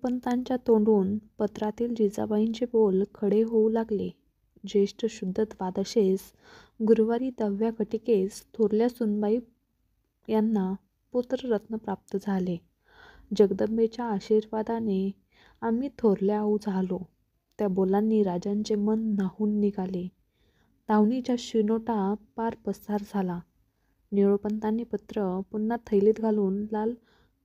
पंतांच्या तोंडून पत्रातील जिजाबाईंचे बोल खडे होऊ लागले. ज्येष्ठ शुद्ध द्वादशेस गुरुवारी 10व्या कटिकेस थोरल्या सुनबाई यांना पुत्ररत्न प्राप्त झाले. जगदंबेच्या आशीर्वादाने आम्ही थोरल्या आऊ झालो. त्या बोलांनी राजांचे मन न्हाऊन निघाले. दावणीच्या शिनोटा पार पसार झाला. निळोपंतांनी पत्र पुन्हा थैलीत घालून लाल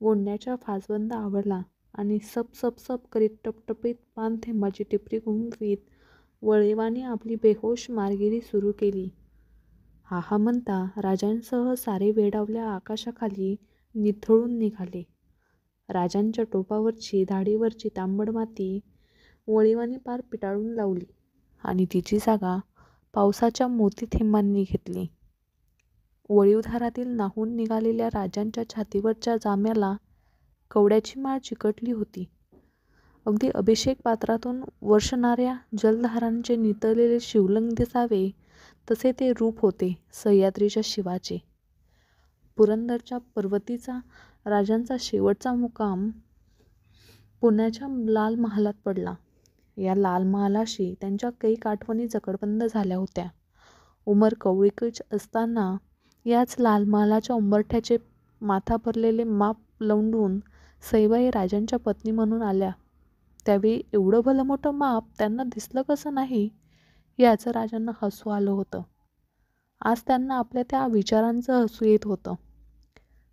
गोंड्याचा फासबंद आवरला आणि सप सप सप करीत टपटपीत पान थेंबाची टिपरी घुमवीत वळेवाने आपली बेहोश मारगिरी सुरू केली. हा हा म्हणता राजांसह सारे वेडावल्या आकाशाखाली निथळून निघाले. राजांच्या टोपावरची धाडीवरची तांबड माती वळीवाने पार पिटाळून लावली आणि तिची जागा पावसाच्या मोती थेंबांनी घेतली. वळीवधारातील न्हाऊन निघालेल्या राजांच्या छातीवरच्या जाम्याला कवड्याची माळ चिकटली होती. अगदी अभिषेक पात्रातून वर्षणाऱ्या जलधारांचे नितळलेले शिवलिंग दिसावे तसे ते रूप होते सह्याद्रीच्या शिवाचे. पुरंदरच्या पर्वतीचा राजांचा शेवटचा मुक्काम पुण्याच्या लाल महालात पडला. या लाल महालाशी त्यांच्या कैक आठवणी जकडबंद झाल्या होत्या. उमर कवळीकीच असताना याच लाल महालाच्या उंबरठ्याचे माथा भरलेले माप लवंडून सईबाई राजांच्या पत्नी म्हणून आल्या. त्यावेळी एवढं भलं मोठं माप त्यांना दिसलं कसं नाही याचं राजांना हसू आलं होतं. आज त्यांना आपल्या त्या विचारांचं हसू येत होतं.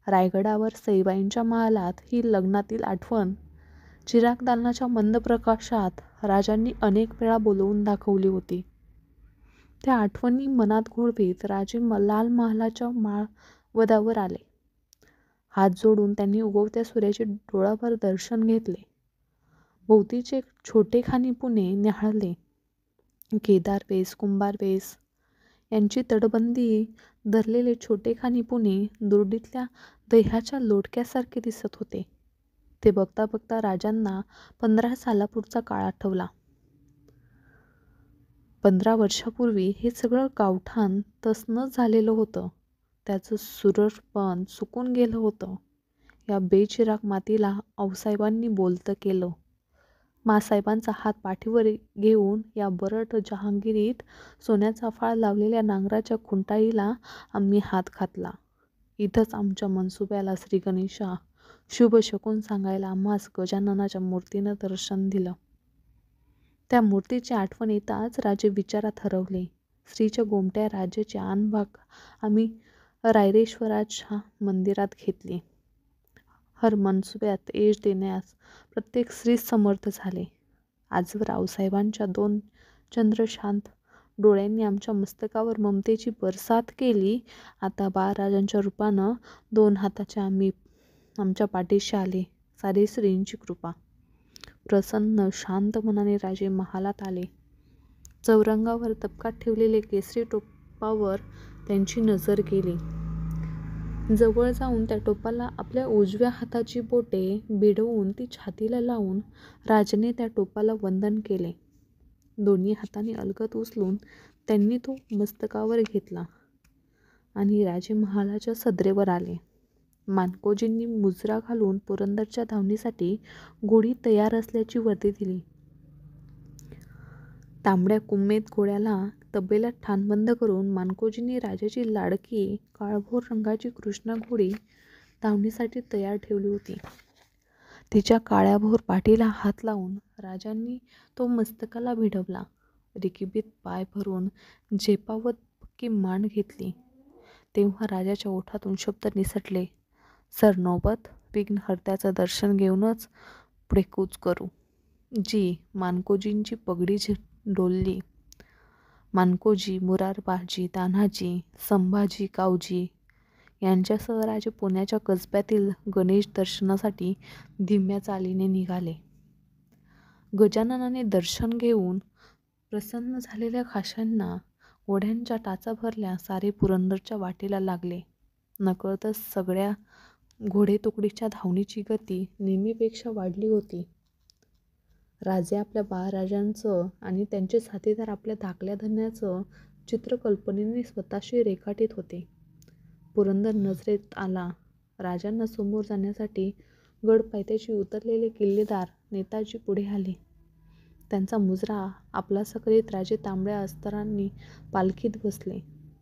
रायगडावर सईबाईंच्या महालात ही लग्नातील आठवण चिराग दालनाच्या मंद प्रकाशात राजांनी अनेक वेळा बोलवून दाखवली होती. त्या आठवणी मनात घोळवीत राजे लाल महालाच्या माळवदावर आले. हात जोडून त्यांनी उगवत्या सूर्याचे डोळाभर दर्शन घेतले. भोवतीचे छोटे खानिपुणे न्याहाळले. केदार वेस, कुंभार वेस यांची तटबंदी धरलेले छोटे खानिपुणे दुर्डीतल्या दह्याच्या लोटक्यासारखे दिसत होते. ते बघता बघता राजांना 15 सालापूर्वीचा काळ आठवला. 15 वर्षापूर्वी हे सगळं गावठाण तसनच झालेलं होतं. त्याचं सुरळपण सुकून गेलं होतं. या बेचिराग मातीला आऊसाहेबांनी बोलतं केलं. मासाहेबांचा हात पाठीवर घेऊन या बरड जहांगीरीत सोन्याचा फाळ लावलेल्या नांगराच्या खुंटाळीला आम्ही हात घातला. इथंच आमच्या मनसुब्याला श्री गणेशा शुभ शकून सांगायला आम्हास गजाननाच्या मूर्तीनं दर्शन दिलं. त्या मूर्तीची आठवण येताच राजे विचारात हरवले. श्रीच्या गोमट्या राज्याची आनभाग आम्ही रायरेश्वराच्या मंदिरात घेतली. हर मनसुब्यात यश देण्यास प्रत्येक श्री समर्थ झाले. आजवर आऊसाहेबांच्या 2 चंद्रशांत डोळ्यांनी आमच्या मस्तकावर ममतेची बरसात केली. आता बाळराजांच्या रूपानं 2 हाताचे आम्ही आमच्या पाठीशी आले. सारी श्रींची कृपा. प्रसन्न शांत मनाने राजे महालात आले. चौरंगावर तबकात ठेवलेले केसरी टोपावर त्यांची नजर गेली. जवळ जाऊन त्या टोपाला आपल्या उजव्या हाताची बोटे भिडवून ती छातीला लावून राजाने त्या टोपाला वंदन केले. दोन्ही हातांनी अलगद उचलून त्यांनी तो मस्तकावर घेतला आणि राजे महालाच्या सदरेवर आले. मानकोजींनी मुजरा घालून पुरंदरच्या धावणीसाठी घोडी तयार असल्याची वर्दी दिली. तांबड्या कुंमेद घोड्याला तबेल्यात ठाणबंद करून मानकोजींनी राजाची लाडकी काळभोर रंगाची कृष्णा घोडी धावणीसाठी तयार ठेवली होती. तिच्या काळ्याभोर पाठीला हात लावून राजांनी तो मस्तकाला भिडवला. रिकिबीत पाय भरून झेपावत पक्की मान घेतली. तेव्हा राजाच्या ओठातून शब्द निसटले, सरनौबत विघ्नहर्त्याचं दर्शन घेऊनच पुढे कूच करू. मानकोजींची पगडी डोलली. मानकोजी, मुरारबाजी, तान्हाजी, संभाजी, कावजी यांच्यासह राजे पुण्याच्या कसब्यातील गणेश दर्शनासाठी धीम्या चालीने निघाले. गजाननाने दर्शन घेऊन प्रसन्न झालेल्या खाशांना घोड्यांच्या टाचा भरल्या. सारे पुरंदरच्या वाटेला लागले. नकळतच सगळ्या घोडेतुकडीच्या धावणीची गती नेहमीपेक्षा वाढली होती. राजे आपल्या बाळराजांचं आणि त्यांचे साथीदार आपल्या धाकल्या धन्याचं चित्र कल्पनेने स्वतःशी रेखाटीत होते. पुरंदर नजरेत आला. राजांना समोर जाण्यासाठी गड पायथ्याशी उतरलेले किल्लेदार नेताजी पुढे आले. त्यांचा मुजरा आपलासा करीत राजे तांबड्या अस्तरांनी पालखीत बसले.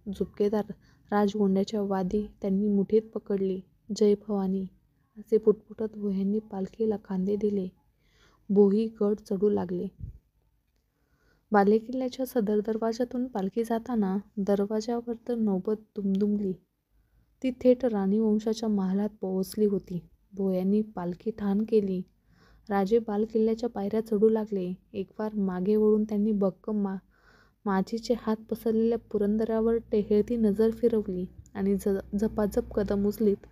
झुपकेदार राजगोंड्याच्या वादी त्यांनी मुठीत पकडली. जय भवानी असे पुटपुटत भोयांनी पालखीला खांदे दिले. भोई गड चढू लागले. बालेकिल्ल्याच्या सदर दरवाजातून पालखी जाताना दरवाजावर तर नौबत दुमदुमली. ती थेट राणीवंशाच्या महालात पोहोचली होती. भोयांनी पालखी ठाण केली. राजे बालेकिल्ल्याच्या पायऱ्या चढू लागले. एक वार मागे वळून त्यांनी भक्कम माचीचे हात पसरलेल्या पुरंदरावर टेहळती नजर फिरवली आणि झपाझप कदम उचलीत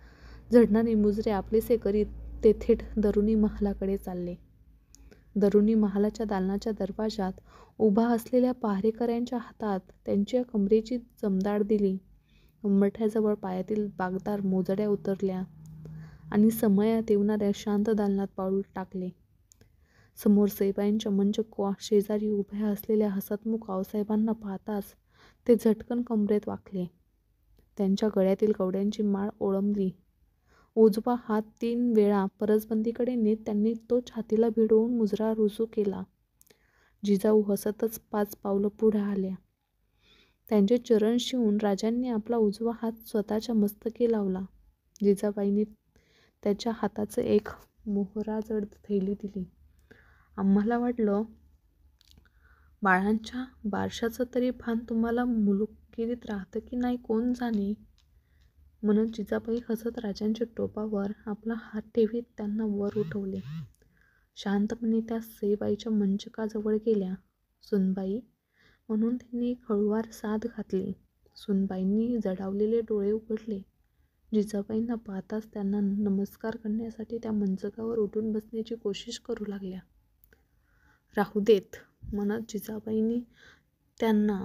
झडणारे मुजरे आपलेसे करीत ते थेट दरुणी महालाकडे चालले. दरुणी महालाच्या दालनाच्या दरवाजात उभा असलेल्या पहारेकऱ्यांच्या हातात त्यांच्या कमरेची जमदाड दिली. उंबरठ्याजवळ पायातील बागदार मोजड्या उतरल्या आणि समयात येणाऱ्या शांत दालनात पाऊल टाकले. समोर सईबाईंच्या मंच शेजारी उभ्या असलेल्या हसतमुख आऊसाहेबांना पाहताच ते झटकन कमरेत वाकले. त्यांच्या गळ्यातील कवड्यांची माळ ओळंबली. उजवा हात 3 वेळा परसबंदीकडे नेत त्यांनी तो छातीला भिडवून मुजरा रुजू केला. जिजाऊ हसतच 5 पावलं पुढे आल्या. त्यांचे चरण शिवून राजांनी आपला उजवा हात स्वतःच्या मस्तकी लावला. जिजाबाईंनी त्याच्या हाताचं एक मोहराजड थैली दिली. आम्हाला वाटलं बाळांच्या बारशाचं तरी भान तुम्हाला मुलुकगिरीत राहतं की नाही कोण जाणे, म्हणत जिजाबाई हसत राजांच्या टोपावर आपला हात ठेवीत त्यांना वर उठवले. शांतपणे त्या सईबाईच्या मंचकाजवळ गेल्या. सुनबाई म्हणून त्यांनी एक हळुवार साद घातली. सुनबाईंनी जडावलेले डोळे उघडले. जिजाबाईंना पाहताच त्यांना नमस्कार करण्यासाठी त्या मंचकावर उठून बसण्याची कोशिश करू लागल्या. राहू देत म्हणत जिजाबाईंनी त्यांना